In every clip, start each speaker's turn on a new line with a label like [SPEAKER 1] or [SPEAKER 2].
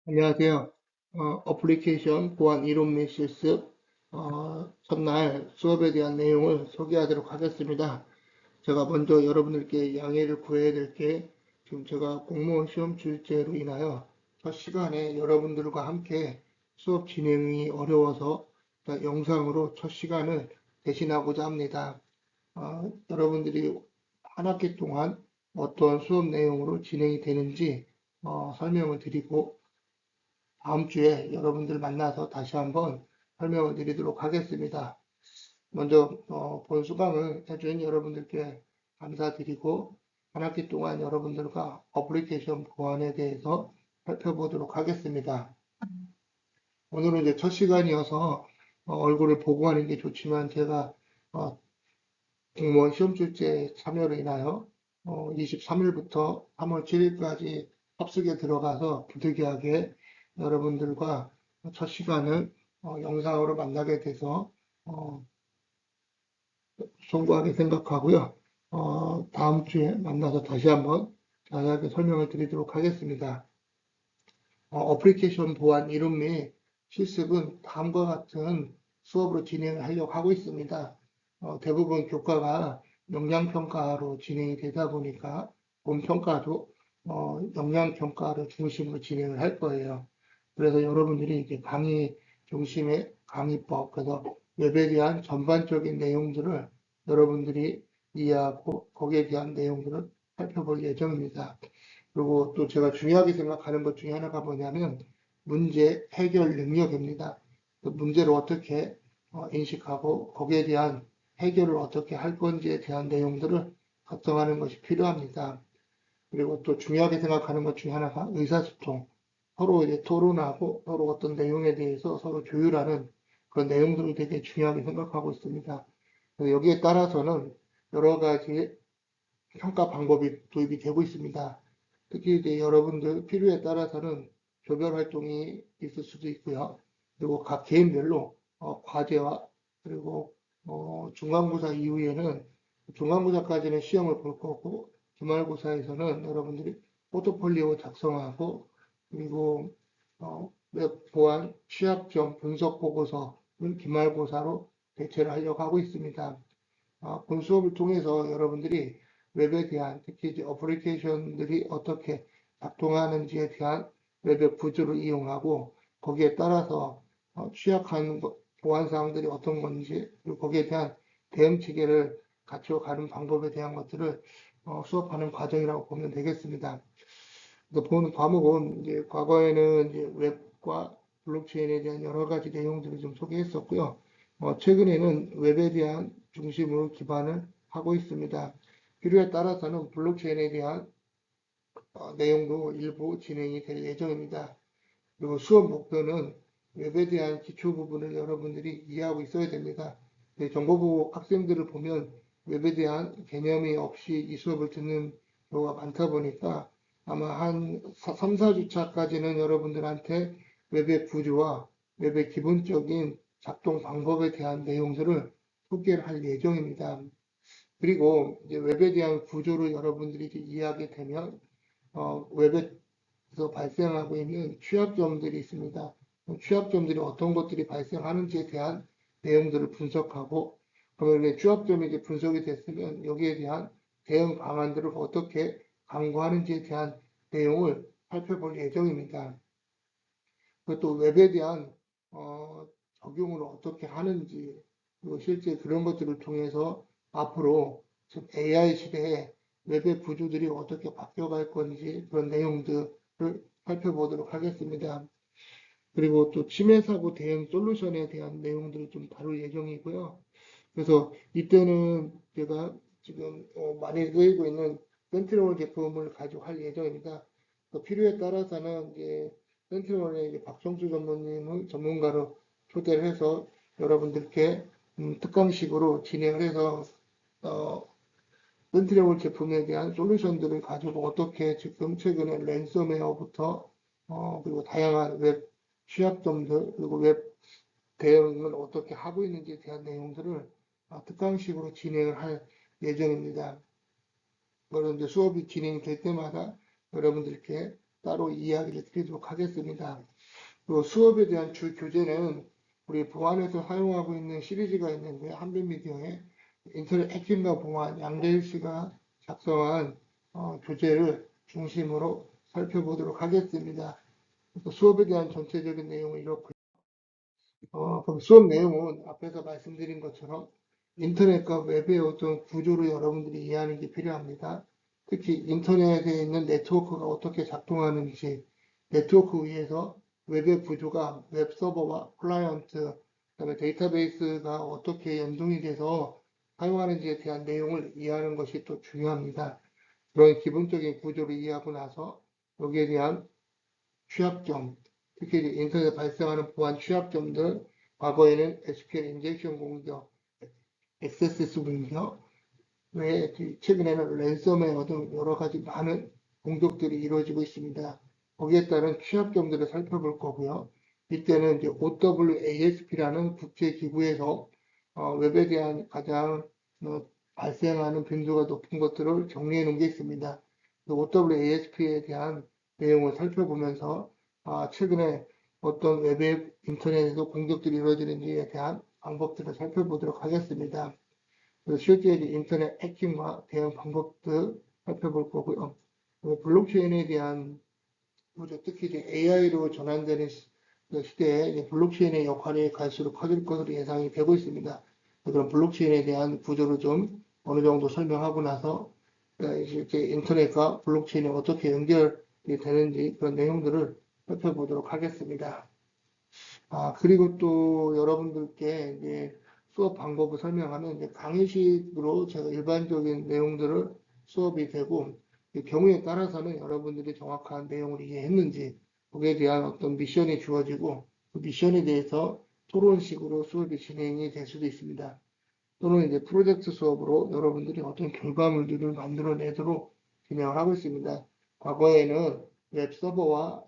[SPEAKER 1] 안녕하세요. 어플리케이션 보안 이론 및 실습 첫날 수업에 대한 내용을 소개하도록 하겠습니다. 제가 먼저 여러분들께 양해를 구해야 될 게 지금 제가 공무원 시험 출제로 인하여 첫 시간에 여러분들과 함께 수업 진행이 어려워서 영상으로 첫 시간을 대신하고자 합니다. 여러분들이 한 학기 동안 어떤 수업 내용으로 진행이 되는지 설명을 드리고 다음 주에 여러분들 만나서 다시 한번 설명을 드리도록 하겠습니다. 먼저 본 수강을 해준 여러분들께 감사드리고 한 학기 동안 여러분들과 어플리케이션 보안에 대해서 살펴보도록 하겠습니다. 오늘은 이제 첫 시간이어서 얼굴을 보고 하는 게 좋지만 제가 공무원 시험 출제 참여로 인하여 23일부터 3월 7일까지 합숙에 들어가서 부득이하게 여러분들과 첫 시간을 영상으로 만나게 돼서 어, 송구하게 생각하고요. 다음 주에 만나서 다시 한번 자세하게 설명을 드리도록 하겠습니다. 어플리케이션 보안 이론 및 실습은 다음과 같은 수업으로 진행을 하려고 하고 있습니다. 대부분 교과가 역량평가로 진행이 되다 보니까 본 평가도 역량평가를 중심으로 진행을 할 거예요. 그래서 여러분들이 이제 강의 중심의 강의법, 그래서 웹에 대한 전반적인 내용들을 여러분들이 이해하고 거기에 대한 내용들을 살펴볼 예정입니다. 그리고 또 제가 중요하게 생각하는 것 중에 하나가 뭐냐면 문제 해결 능력입니다. 그 문제를 어떻게 인식하고 거기에 대한 해결을 어떻게 할 건지에 대한 내용들을 작성하는 것이 필요합니다. 그리고 또 중요하게 생각하는 것 중에 하나가 의사소통. 서로 이제 토론하고 서로 어떤 내용에 대해서 서로 조율하는 그런 내용들을 되게 중요하게 생각하고 있습니다. 그래서 여기에 따라서는 여러 가지 평가 방법이 도입이 되고 있습니다. 특히 이제 여러분들 필요에 따라서는 조별 활동이 있을 수도 있고요. 그리고 각 개인별로 과제와 그리고 중간고사 이후에는 중간고사까지는 시험을 볼 거고 기말고사에서는 여러분들이 포트폴리오 작성하고 그리고 웹 보안 취약점 분석 보고서를 기말고사로 대체를 하려고 하고 있습니다. 본 수업을 통해서 여러분들이 웹에 대한 특히 이제 어플리케이션들이 어떻게 작동하는지에 대한 웹의 구조를 이용하고 거기에 따라서 취약한 보안 사항들이 어떤 건지 그리고 거기에 대한 대응 체계를 갖춰가는 방법에 대한 것들을 수업하는 과정이라고 보면 되겠습니다. 그래서 본 과목은 이제 과거에는 이제 웹과 블록체인에 대한 여러 가지 내용들을 좀 소개했었고요. 최근에는 웹에 대한 중심으로 기반을 하고 있습니다. 필요에 따라서는 블록체인에 대한 내용도 일부 진행이 될 예정입니다. 그리고 수업 목표는 웹에 대한 기초 부분을 여러분들이 이해하고 있어야 됩니다. 정보부 학생들을 보면 웹에 대한 개념이 없이 이 수업을 듣는 경우가 많다 보니까 아마 한 3, 4주차까지는 여러분들한테 웹의 구조와 웹의 기본적인 작동 방법에 대한 내용들을 소개를 할 예정입니다. 그리고 이제 웹에 대한 구조를 여러분들이 이해하게 되면 웹에서 발생하고 있는 취약점들이 있습니다. 취약점들이 어떤 것들이 발생하는지에 대한 내용들을 분석하고 그러면 취약점이 이제 분석이 됐으면 여기에 대한 대응 방안들을 어떻게 강구하는지에 대한 내용을 살펴볼 예정입니다. 그리고 또 웹에 대한 적용을 어떻게 하는지 그리고 실제 그런 것들을 통해서 앞으로 지금 AI 시대에 웹의 구조들이 어떻게 바뀌어갈 건지 그런 내용들을 살펴보도록 하겠습니다. 그리고 또 침해 사고 대응 솔루션에 대한 내용들을 좀 다룰 예정이고요. 그래서 이때는 제가 지금 많이 쓰이고 있는 센티널 제품을 가지고 할 예정입니다. 필요에 따라서는 이제 센티널의 이제 박성수 전문님을 전문가로 초대를 해서 여러분들께 특강식으로 진행을 해서 어, 센티널 제품에 대한 솔루션들을 가지고 어떻게 지금 최근에 랜섬웨어부터 그리고 다양한 웹 취약점들 그리고 웹 대응을 어떻게 하고 있는지에 대한 내용들을 특강식으로 진행을 할 예정입니다. 그런 이제 수업이 진행될 때마다 여러분들께 따로 이야기를 드리도록 하겠습니다. 또 수업에 대한 주 교재는 우리 보안에서 사용하고 있는 시리즈가 있는데 한빛미디어에 인터넷 해킹과 보안 양대일 씨가 작성한 교재를 중심으로 살펴보도록 하겠습니다. 수업에 대한 전체적인 내용은 이렇고요. 그럼 수업 내용은 앞에서 말씀드린 것처럼 인터넷과 웹의 어떤 구조를 여러분들이 이해하는 게 필요합니다. 특히 인터넷에 있는 네트워크가 어떻게 작동하는지, 네트워크 위에서 웹의 구조가 웹 서버와 클라이언트, 그다음에 데이터베이스가 어떻게 연동이 돼서 사용하는지에 대한 내용을 이해하는 것이 또 중요합니다. 그런 기본적인 구조를 이해하고 나서 여기에 대한 취약점, 특히 인터넷에 발생하는 보안 취약점들, 과거에는 SQL 인젝션 공격, XSS 공격, 외에 최근에는 랜섬웨어 등 여러 가지 많은 공격들이 이루어지고 있습니다. 거기에 따른 취약점들을 살펴볼 거고요. 이때는 이제 OWASP라는 국제기구에서 웹에 대한 가장 발생하는 빈도가 높은 것들을 정리해 놓은 게 있습니다. OWASP에 대한 내용을 살펴보면서 최근에 어떤 웹 인터넷에서 공격들이 이루어지는지에 대한 방법들을 살펴보도록 하겠습니다. 실제 인터넷 해킹과 대응 방법들 살펴볼 거고요. 블록체인에 대한 특히 AI로 전환되는 시대에 블록체인의 역할이 갈수록 커질 것으로 예상이 되고 있습니다. 그런 블록체인에 대한 구조를 좀 어느 정도 설명하고 나서 실제 인터넷과 블록체인이 어떻게 연결이 되는지 그런 내용들을 살펴보도록 하겠습니다. 그리고 또 여러분들께 이제 수업 방법을 설명하면 이제 강의식으로 제가 일반적인 내용들을 수업이 되고 경우에 따라서는 여러분들이 정확한 내용을 이해했는지 거기에 대한 어떤 미션이 주어지고 그 미션에 대해서 토론식으로 수업이 진행이 될 수도 있습니다. 또는 이제 프로젝트 수업으로 여러분들이 어떤 결과물들을 만들어내도록 진행을 하고 있습니다. 과거에는 웹 서버와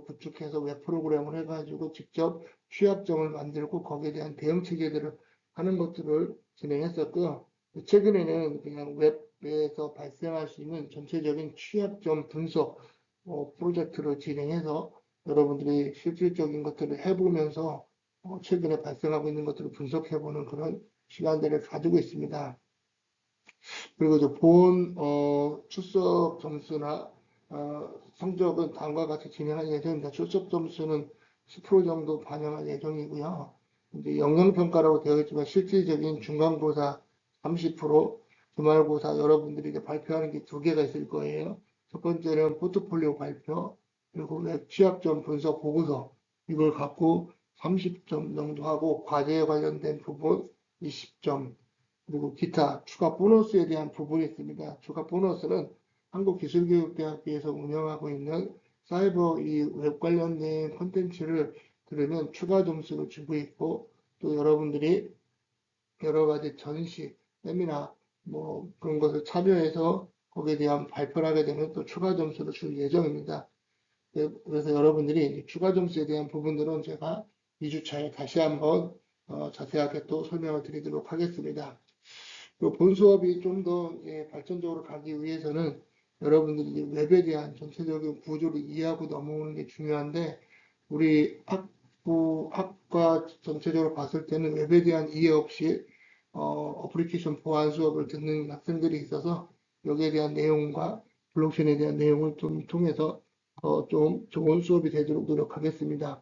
[SPEAKER 1] 구축해서 웹 프로그램을 해가지고 직접 취약점을 만들고 거기에 대한 대응 체계들을 하는 것들을 진행했었고요. 최근에는 그냥 웹에서 발생할 수 있는 전체적인 취약점 분석 프로젝트를 진행해서 여러분들이 실질적인 것들을 해보면서 최근에 발생하고 있는 것들을 분석해보는 그런 시간들을 가지고 있습니다. 그리고 이제 본 출석 점수나 성적은 다음과 같이 진행할 예정입니다. 출석 점수는 10% 정도 반영할 예정이고요. 이제 영역평가라고 되어 있지만 실질적인 중간고사 30%, 주말고사 여러분들이 이제 발표하는 게 두 개가 있을 거예요. 첫 번째는 포트폴리오 발표, 그리고 웹 취약점 분석 보고서 이걸 갖고 30점 정도 하고 과제에 관련된 부분 20점, 그리고 기타 추가 보너스에 대한 부분이 있습니다. 추가 보너스는 한국기술교육대학교에서 운영하고 있는 사이버 이 웹 관련된 콘텐츠를 들으면 추가 점수를 주고 있고 또 여러분들이 여러 가지 전시, 세미나 뭐 그런 것을 참여해서 거기에 대한 발표를 하게 되면 또 추가 점수를 줄 예정입니다. 그래서 여러분들이 추가 점수에 대한 부분들은 제가 2주차에 다시 한번 자세하게 또 설명을 드리도록 하겠습니다. 본 수업이 좀 더 발전적으로 가기 위해서는 여러분들이 웹에 대한 전체적인 구조를 이해하고 넘어오는 게 중요한데 우리 학과 전체적으로 봤을 때는 웹에 대한 이해 없이 어플리케이션 보안 수업을 듣는 학생들이 있어서 여기에 대한 내용과 블록체인에 대한 내용을 좀 통해서 좀 좋은 수업이 되도록 노력하겠습니다.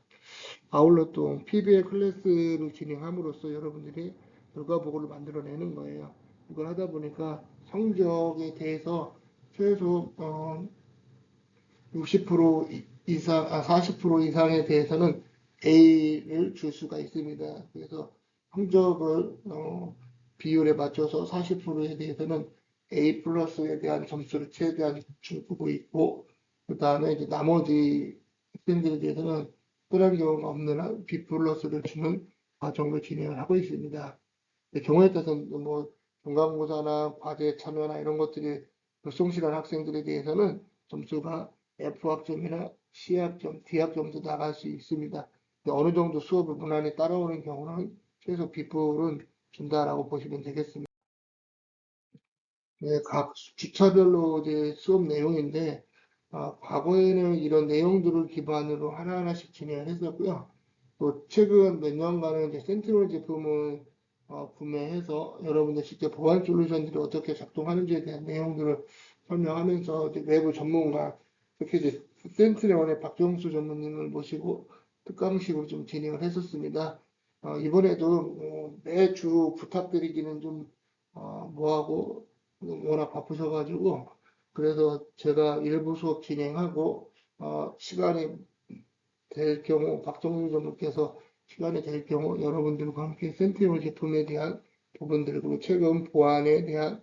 [SPEAKER 1] 아울러 또 PBL 클래스를 진행함으로써 여러분들이 결과 보고를 만들어내는 거예요. 이걸 하다 보니까 성적에 대해서 최소 60% 이상, 40% 이상에 대해서는 A를 줄 수가 있습니다. 그래서 성적을 비율에 맞춰서 40%에 대해서는 A 플러스에 대한 점수를 최대한 주고 있고, 그 다음에 이제 나머지 학생들에 대해서는 특별한 경우가 없는 한 B 플러스를 주는 과정을 진행을 하고 있습니다. 경우에 따라서는 뭐 중간고사나 과제 참여나 이런 것들이 성실한 학생들에 대해서는 점수가 F학점이나 C학점, D학점도 나갈 수 있습니다. 어느 정도 수업을 무난히 따라오는 경우는 최소 B뿔은 준다라고 보시면 되겠습니다. 네, 각 주차별로 이제 수업 내용인데 과거에는 이런 내용들을 기반으로 하나하나씩 진행을 했었고요. 또 최근 몇 년간은 이제 센티널 제품을 구매해서 여러분들 직접 보안 솔루션들이 어떻게 작동하는지에 대한 내용들을 설명하면서 이제 외부 전문가, 특히 이제 센티널의 박정수 전무님을 모시고 특강식으로 좀 진행을 했었습니다. 이번에도 매주 부탁드리기는 좀 뭐하고 워낙 바쁘셔가지고 그래서 제가 일부 수업 진행하고 시간이 될 경우 박정민 전무께서 시간이 될 경우 여러분들과 함께 센티널 제품에 대한 부분들 그리고 최근 보안에 대한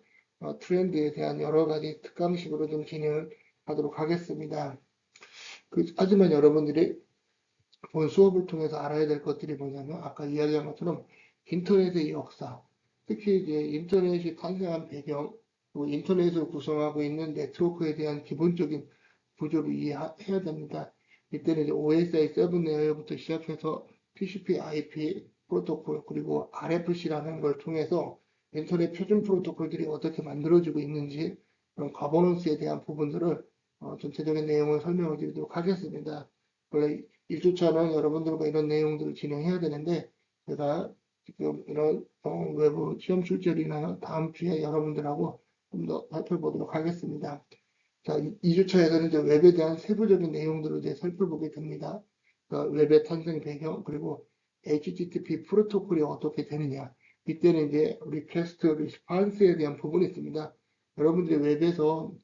[SPEAKER 1] 트렌드에 대한 여러 가지 특강식으로 좀 진행을 하도록 하겠습니다. 하지만 여러분들이 본 수업을 통해서 알아야 될 것들이 뭐냐면 아까 이야기한 것처럼 인터넷의 역사, 특히 이제 인터넷이 탄생한 배경, 그리고 인터넷을 구성하고 있는 네트워크에 대한 기본적인 구조를 이해해야 됩니다. 이때는 이제 OSI 7 레이어부터 시작해서 TCP, IP 프로토콜 그리고 RFC라는 걸 통해서 인터넷 표준 프로토콜들이 어떻게 만들어지고 있는지 그런 가버넌스에 대한 부분들을 전체적인 내용을 설명을 드리도록 하겠습니다. 원래 1주차는 여러분들과 이런 내용들을 진행해야 되는데 제가 지금 이런 외부 시험 출제이나 다음 주에 여러분들하고 좀 더 살펴보도록 하겠습니다. 자, 2주차에서는 이제 웹에 대한 세부적인 내용들을 이제 살펴보게 됩니다. 그러니까 웹의 탄생 배경 그리고 HTTP 프로토콜이 어떻게 되느냐. 이때는 이제 리퀘스트 리스판스에 대한 부분이 있습니다. 여러분들이 웹에서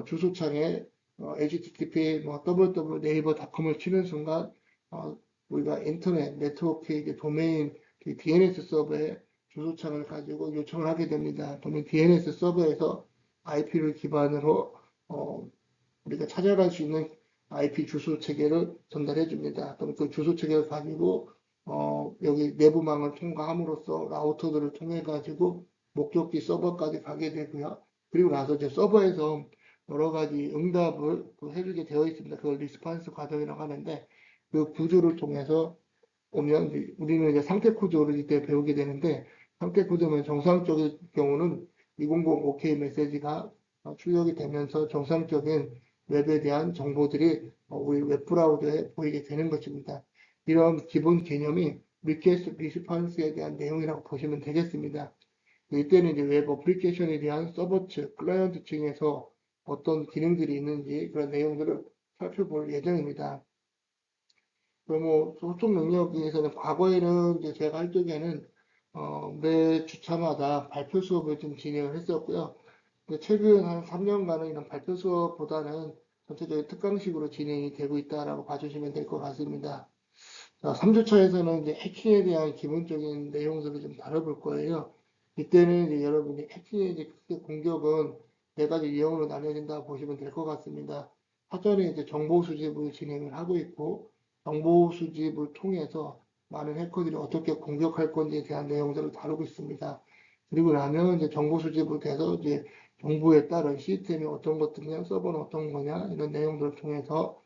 [SPEAKER 1] 주소창에 http www.naver.com을 치는 순간 우리가 인터넷 네트워크의 이제 도메인 DNS 서버에 주소창을 가지고 요청을 하게 됩니다. 또는 DNS 서버에서 IP를 기반으로 우리가 찾아갈 수 있는 IP 주소 체계를 전달해 줍니다. 그럼 그 주소 체계를 가지고 여기 내부망을 통과함으로써 라우터들을 통해 가지고 목적지 서버까지 가게 되고요. 그리고 나서 이제 서버에서 여러 가지 응답을 해주게 되어 있습니다. 그걸 리스판스 과정이라고 하는데 그 구조를 통해서 오면 우리는 이제 상태 코드를 이때 배우게 되는데 상태 코드면 정상적인 경우는 200 OK 메시지가 출력이 되면서 정상적인 웹에 대한 정보들이 우리 웹브라우저에 보이게 되는 것입니다. 이런 기본 개념이 리퀘스트 리스판스에 대한 내용이라고 보시면 되겠습니다. 이때는 이제 웹 어플리케이션에 대한 서버 측, 클라이언트 층에서 어떤 기능들이 있는지 그런 내용들을 살펴볼 예정입니다. 그리고 소통 능력에서는 과거에는 이제 제가 할 적에는 매 주차마다 발표 수업을 좀 진행을 했었고요. 근데 최근 한 3년간은 이런 발표 수업보다는 전체적인 특강식으로 진행이 되고 있다라고 봐주시면 될 것 같습니다. 자, 3주차에서는 이제 해킹에 대한 기본적인 내용들을 좀 다뤄볼 거예요. 이때는 이제 여러분이 해킹의 이제 크게 공격은 네 가지 유형으로 나뉘어진다고 보시면 될 것 같습니다. 사전에 이제 정보 수집을 진행을 하고 있고, 정보 수집을 통해서 많은 해커들이 어떻게 공격할 건지에 대한 내용들을 다루고 있습니다. 그리고 나면 이제 정보 수집을 해서 이제 정보에 따른 시스템이 어떤 것들이냐, 서버는 어떤 거냐, 이런 내용들을 통해서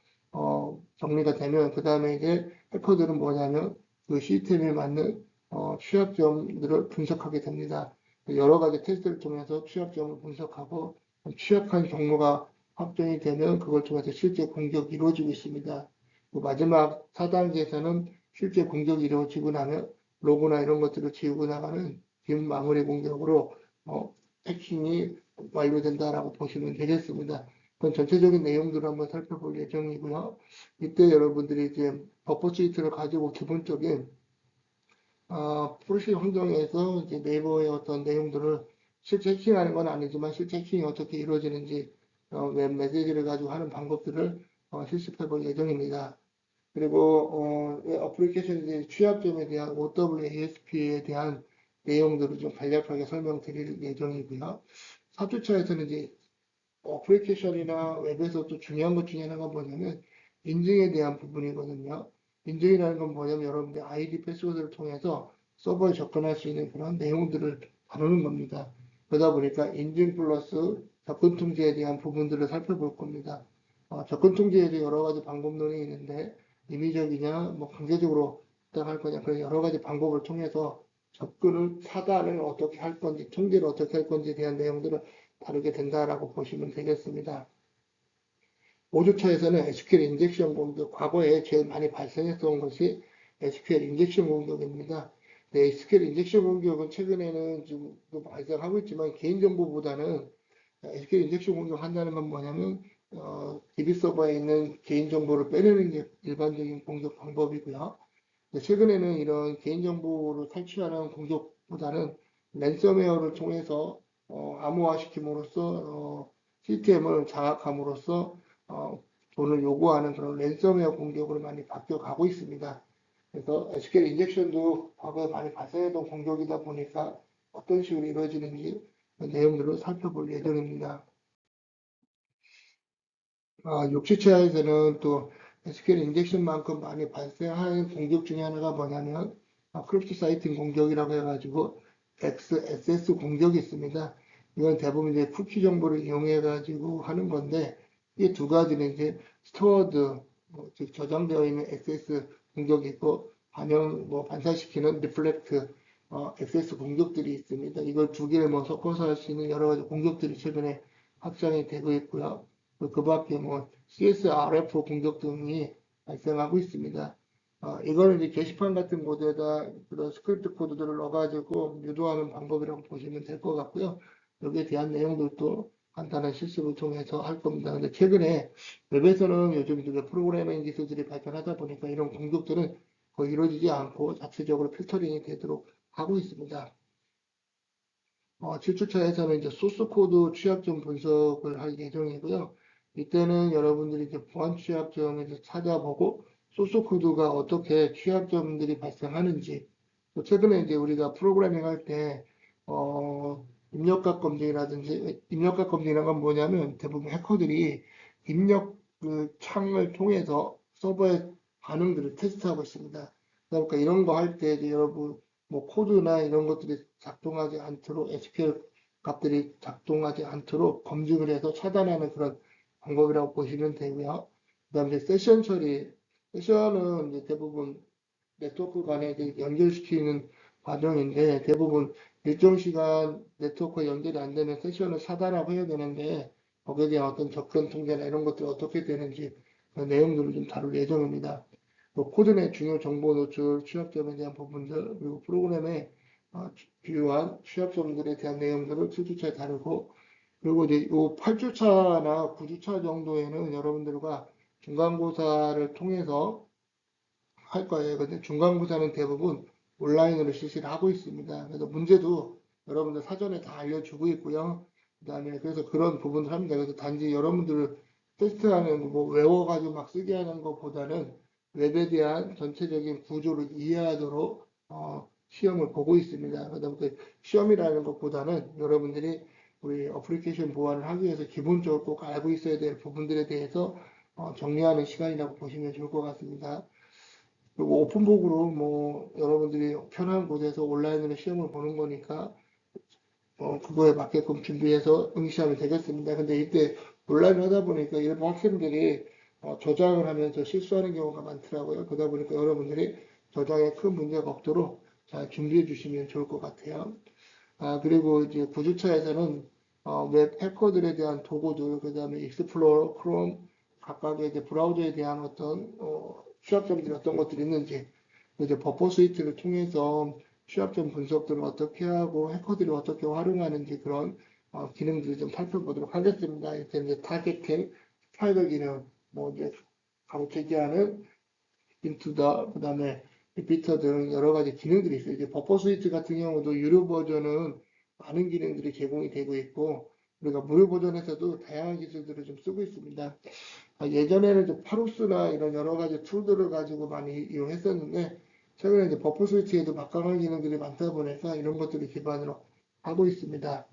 [SPEAKER 1] 정리가 되면, 그 다음에 이제 해커들은 뭐냐면 그 시스템에 맞는 취약점들을 분석하게 됩니다. 여러 가지 테스트를 통해서 취약점을 분석하고 취약한 경로가 확정이 되면 그걸 통해서 실제 공격이 이루어지고 있습니다. 마지막 4단계에서는 실제 공격이 이루어지고 나면 로고나 이런 것들을 지우고 나가는 뒷 마무리 공격으로 해킹이 완료된다라고 보시면 되겠습니다. 그럼 전체적인 내용들을 한번 살펴볼 예정이고요. 이때 여러분들이 이제 버퍼 스위트를 가지고 기본적인 프로시 환경에서 이제 네이버의 어떤 내용들을 실제 해킹하는 건 아니지만 실제 해킹이 어떻게 이루어지는지 웹 메시지를 가지고 하는 방법들을 실습해 볼 예정입니다. 그리고 어플리케이션 취약점에 대한 OWASP에 대한 내용들을 좀 간략하게 설명드릴 예정이고요. 4주차에서는 이제 어플리케이션이나 웹에서 또 중요한 것 중에 하나가 뭐냐면 인증에 대한 부분이거든요. 인증이라는 건 뭐냐면 여러분들 아이디 패스워드를 통해서 서버에 접근할 수 있는 그런 내용들을 다루는 겁니다. 그러다 보니까 인증 플러스 접근 통제에 대한 부분들을 살펴볼 겁니다. 접근 통제에도 여러 가지 방법론이 있는데 임의적이냐, 뭐 강제적으로 할 거냐, 그런 여러 가지 방법을 통해서 접근을 차단을 어떻게 할 건지, 통제를 어떻게 할 건지에 대한 내용들을 다루게 된다라고 보시면 되겠습니다. 5주차에서는 SQL 인젝션 공격, 과거에 제일 많이 발생했던 것이 SQL 인젝션 공격입니다. 네, SQL 인젝션 공격은 최근에는 좀 발생하고 있지만 개인정보보다는 SQL 인젝션 공격한다는 건 뭐냐면 DB 서버에 있는 개인정보를 빼내는 게 일반적인 공격 방법이고요. 최근에는 이런 개인정보를 탈취하는 공격보다는 랜섬웨어를 통해서 암호화시킴으로써 시스템을 장악함으로써 돈을 요구하는 그런 랜섬웨어 공격으로 많이 바뀌어가고 있습니다. 그래서 SQL 인젝션도 과거에 많이 발생했던 공격이다 보니까 어떤 식으로 이루어지는지 그 내용들을 살펴볼 예정입니다. 육지체에서는 또 SQL 인젝션만큼 많이 발생하는 공격 중에 하나가 뭐냐면 크립트 사이팅 공격이라고 해가지고 XSS 공격이 있습니다. 이건 대부분 이제 쿠키 정보를 이용해 가지고 하는 건데 이 두 가지는 이제 스토어드 즉 저장되어 있는 XS 공격이 있고 반사시키는 리플렉트 XS 공격들이 있습니다. 이걸 두 개를 섞어서 할 수 있는 여러 가지 공격들이 최근에 확장이 되고 있고요. 그 밖에 CSRF 공격 등이 발생하고 있습니다. 이거는 이제 게시판 같은 곳에다 그런 스크립트 코드들을 넣어가지고 유도하는 방법이라고 보시면 될 것 같고요. 여기에 대한 내용들도 간단한 실습을 통해서 할 겁니다. 근데 최근에 웹에서는 요즘 프로그래밍 기술들이 발전하다 보니까 이런 공격들은 거의 이루어지지 않고 자체적으로 필터링이 되도록 하고 있습니다. 7주차에서는 이제 소스 코드 취약점 분석을 할 예정이고요. 이때는 여러분들이 이제 보안 취약점에서 찾아보고 소스 코드가 어떻게 취약점들이 발생하는지, 또 최근에 이제 우리가 프로그래밍 할 때, 입력값 검증이라든지, 입력값 검증이라는 건 뭐냐면 대부분 해커들이 입력 그 창을 통해서 서버의 반응들을 테스트하고 있습니다. 그러니까 이런 거 할 때 여러분 코드나 이런 것들이 작동하지 않도록 SQL 값들이 작동하지 않도록 검증을 해서 차단하는 그런 방법이라고 보시면 되고요. 그다음에 세션 처리, 세션은 이제 대부분 네트워크 간에 연결시키는 과정인데 대부분 일정 시간 네트워크에 연결이 안 되면 세션을 차단하고 해야 되는데 거기에 대한 어떤 접근 통제나 이런 것들이 어떻게 되는지 그 내용들을 좀 다룰 예정입니다. 코드 내 중요 정보 노출, 취약점에 대한 부분들, 그리고 프로그램의 주요한 취약점들에 대한 내용들을 7주차에 다루고, 그리고 이제 요 8주차나 9주차 정도에는 여러분들과 중간고사를 통해서 할 거예요. 근데 중간고사는 대부분 온라인으로 실시를 하고 있습니다. 그래서 문제도 여러분들 사전에 다 알려주고 있고요. 그다음에 그래서 그런 부분을 합니다. 그래서 단지 여러분들을 테스트하는 외워가지고 막 쓰게 하는 것보다는 웹에 대한 전체적인 구조를 이해하도록 시험을 보고 있습니다. 그다음에 그 시험이라는 것보다는 여러분들이 우리 어플리케이션 보안을 하기 위해서 기본적으로 꼭 알고 있어야 될 부분들에 대해서 정리하는 시간이라고 보시면 좋을 것 같습니다. 그리고 오픈북으로 여러분들이 편한 곳에서 온라인으로 시험을 보는 거니까 그거에 맞게끔 준비해서 응시하면 되겠습니다. 근데 이때 온라인 하다 보니까 일부 학생들이 저장을 하면서 실수하는 경우가 많더라고요. 그러다 보니까 여러분들이 저장에 큰 문제가 없도록 잘 준비해 주시면 좋을 것 같아요. 그리고 이제 9주차에서는 웹 해커들에 대한 도구들, 그 다음에 익스플로러, 크롬, 각각의 이제 브라우저에 대한 어떤 취약점들이 어떤 것들이 있는지, 이제 버퍼 스위트를 통해서 취약점 분석들을 어떻게 하고 해커들이 어떻게 활용하는지 그런 기능들을 좀 살펴보도록 하겠습니다. 이제 타겟팅, 스파이더 기능, 이제 가로채기하는 인투더, 그 다음에 리피터 등 여러 가지 기능들이 있어요. 이제 버퍼 스위트 같은 경우도 유료 버전은 많은 기능들이 제공이 되고 있고, 우리가 무료 버전에서도 다양한 기술들을 좀 쓰고 있습니다. 예전에는 이제 파루스나 이런 여러 가지 툴들을 가지고 많이 이용했었는데, 최근에 이제 버퍼 스위치에도 막강한 기능들이 많다 보니까 이런 것들을 기반으로 하고 있습니다.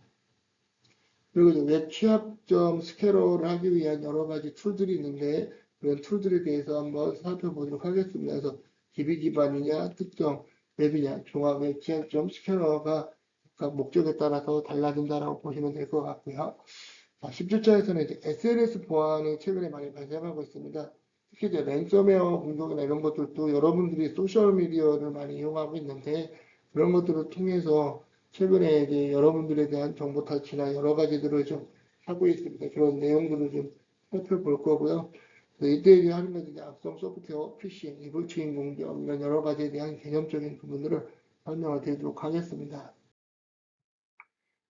[SPEAKER 1] 그리고 이제 웹 취약점 스캐너를 하기 위한 여러 가지 툴들이 있는데 그런 툴들에 대해서 한번 살펴보도록 하겠습니다. 그래서 DB 기반이냐 특정 웹이냐 종합 웹 취약점 스캐너가 각 목적에 따라서 달라진다라고 보시면 될 것 같고요. 10주차에서는 이제 SNS 보안이 최근에 많이 발생하고 있습니다. 특히 이제 랜섬웨어 공격이나 이런 것들도 여러분들이 소셜미디어를 많이 이용하고 있는데 그런 것들을 통해서 최근에 이제 여러분들에 대한 정보 탈취나 여러 가지들을 좀 하고 있습니다. 그런 내용들을 좀 살펴볼 거고요. 이때 하는 것은 이제 악성 소프트웨어 피싱, 이불치인 공격 이런 여러 가지에 대한 개념적인 부분들을 설명을 드리도록 하겠습니다.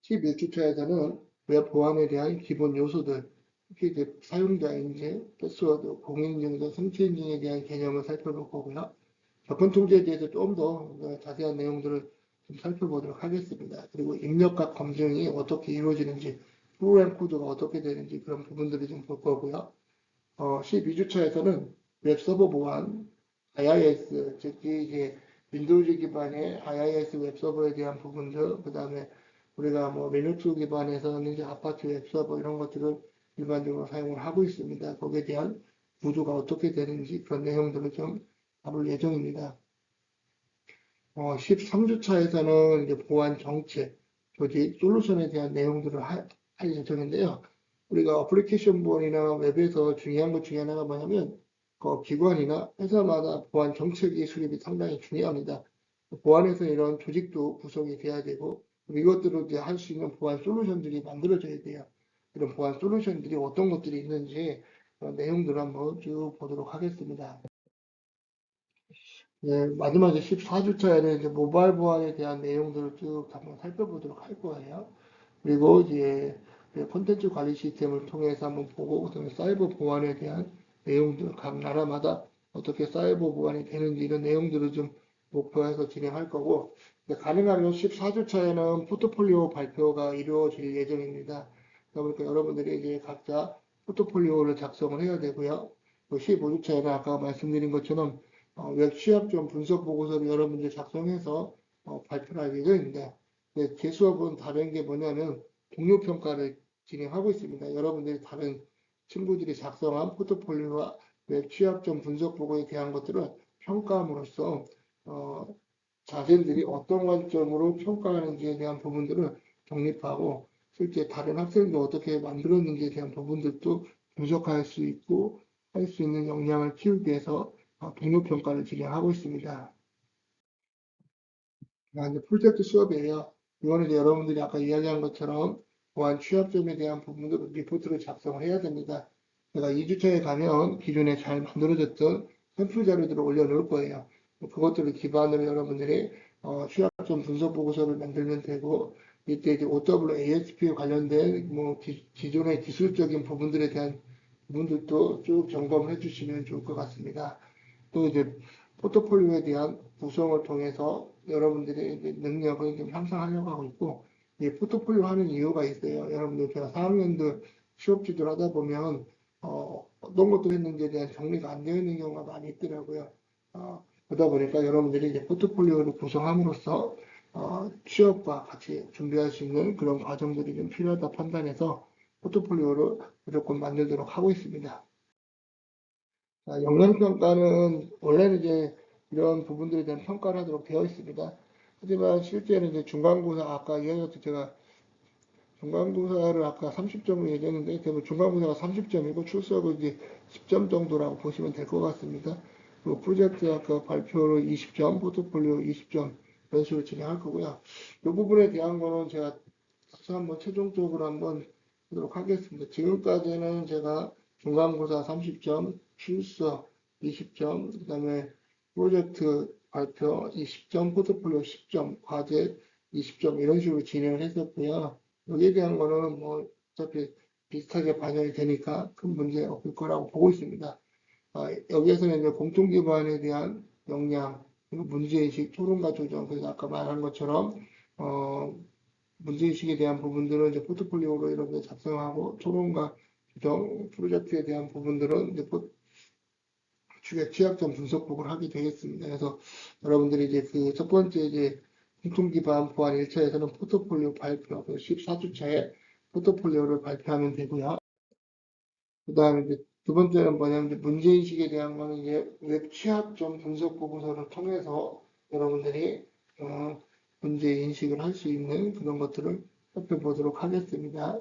[SPEAKER 1] 11주차에서는 웹 보안에 대한 기본 요소들, 특히 이제 사용자 인증, 패스워드, 공인인증 등 생체 인증에 대한 개념을 살펴볼 거고요. 접근 통제에 대해서 좀 더 자세한 내용들을 좀 살펴보도록 하겠습니다. 그리고 입력과 검증이 어떻게 이루어지는지, 프로그램 코드가 어떻게 되는지 그런 부분들을 좀 볼 거고요. 12주차에서는 웹 서버 보안, IIS, 즉 이제 윈도우즈 기반의 IIS 웹 서버에 대한 부분들, 그 다음에 우리가 뭐 리눅스 기반에서는 이제 아파트 웹 서버 이런 것들을 일반적으로 사용을 하고 있습니다. 거기에 대한 구조가 어떻게 되는지 그런 내용들을 좀 다룰 예정입니다. 13주차에서는 이제 보안 정책, 조직, 솔루션에 대한 내용들을 할 예정인데요. 우리가 어플리케이션 보안이나 웹에서 중요한 것 중에 하나가 뭐냐면, 기관이나 회사마다 보안 정책의 수립이 상당히 중요합니다. 보안에서 이런 조직도 구성이 돼야 되고, 이것들을 이제 할 수 있는 보안 솔루션들이 만들어져야 돼요. 이런 보안 솔루션들이 어떤 것들이 있는지 내용들을 한번 쭉 보도록 하겠습니다. 네, 마지막에 14주차에는 이제 모바일 보안에 대한 내용들을 쭉 한번 살펴보도록 할 거예요. 그리고 이제 콘텐츠 관리 시스템을 통해서 한번 보고, 그다음에 사이버 보안에 대한 내용들, 각 나라마다 어떻게 사이버 보안이 되는지 이런 내용들을 좀 목표해서 진행할 거고, 가능하면 14주차에는 포트폴리오 발표가 이루어질 예정입니다. 그러니까 여러분들이 이제 각자 포트폴리오를 작성을 해야 되고요. 15주차에는 아까 말씀드린 것처럼 웹 취약점 분석 보고서를 여러분들 작성해서 발표를 할 예정입니다. 제 수업은 다른 게 뭐냐면 동료 평가를 진행하고 있습니다. 여러분들이 다른 친구들이 작성한 포트폴리오와 웹 취약점 분석 보고에 대한 것들을 평가함으로써 자신들이 어떤 관점으로 평가하는지에 대한 부분들을 정립하고 실제 다른 학생도 어떻게 만들었는지에 대한 부분들도 분석할 수 있고 할 수 있는 역량을 키우기 위해서 동료 평가를 진행하고 있습니다. 이제 프로젝트 수업이에요. 이거는 이제 여러분들이 아까 이야기한 것처럼 보안 취약점에 대한 부분들 리포트를 작성을 해야 됩니다. 제가 2주차에 가면 기존에 잘 만들어졌던 샘플 자료들을 올려놓을 거예요. 그것들을 기반으로 여러분들이 취약점 분석 보고서를 만들면 되고, 이때 이제 OWASP 관련된 뭐 기존의 기술적인 부분들에 대한 부분들도 쭉 점검을 해주시면 좋을 것 같습니다. 또 이제 포트폴리오에 대한 구성을 통해서 여러분들의 능력을 좀 향상하려고 하고 있고, 이 포트폴리오 하는 이유가 있어요. 여러분들 제가 4학년들 취업 지도를 하다 보면 어떤 것도 했는지에 대한 정리가 안 되어 있는 경우가 많이 있더라고요. 그러다 보니까 여러분들이 이제 포트폴리오를 구성함으로써 취업과 같이 준비할 수 있는 그런 과정들이 좀 필요하다 판단해서 포트폴리오를 무조건 만들도록 하고 있습니다. 역량평가는 원래는 이제 이런 부분들에 대한 평가를 하도록 되어 있습니다. 하지만 실제는 이제 중간고사 아까 이야기했듯이 제가 중간고사를 아까 30점을 얘기했는데 대부분 중간고사가 30점이고 출석은 이제 10점 정도라고 보시면 될 것 같습니다. 그리고 프로젝트 아까 발표를 20점, 포트폴리오 20점 이런 식으로 진행할 거고요. 이 부분에 대한 거는 제가 다시 한번 최종적으로 한번 하도록 하겠습니다. 지금까지는 제가 중간고사 30점, 출석 20점, 그 다음에 프로젝트 발표 20점, 포트폴리오 10점, 과제 20점 이런 식으로 진행을 했었고요. 여기에 대한 거는 뭐 어차피 비슷하게 반영이 되니까 큰 문제 없을 거라고 보고 있습니다. 여기에서는 이제 공통 기반에 대한 역량, 그리고 문제인식, 토론과 조정, 그래서 아까 말한 것처럼 문제인식에 대한 부분들은 이제 포트폴리오로 이렇게 작성하고 토론과 조정, 프로젝트에 대한 부분들은 이제 주요 취약점 분석법을 하게 되겠습니다. 그래서 여러분들이 이제 그 첫 번째 이제 공통 기반 보안 1차에서는 포트폴리오 발표, 14주차에 포트폴리오를 발표하면 되고요. 그 다음에 이제 두 번째는 뭐냐면 이제 문제인식에 대한 거는 이제 웹 취약점 분석 보고서를 통해서 여러분들이 문제 인식을 할 수 있는 그런 것들을 살펴보도록 하겠습니다.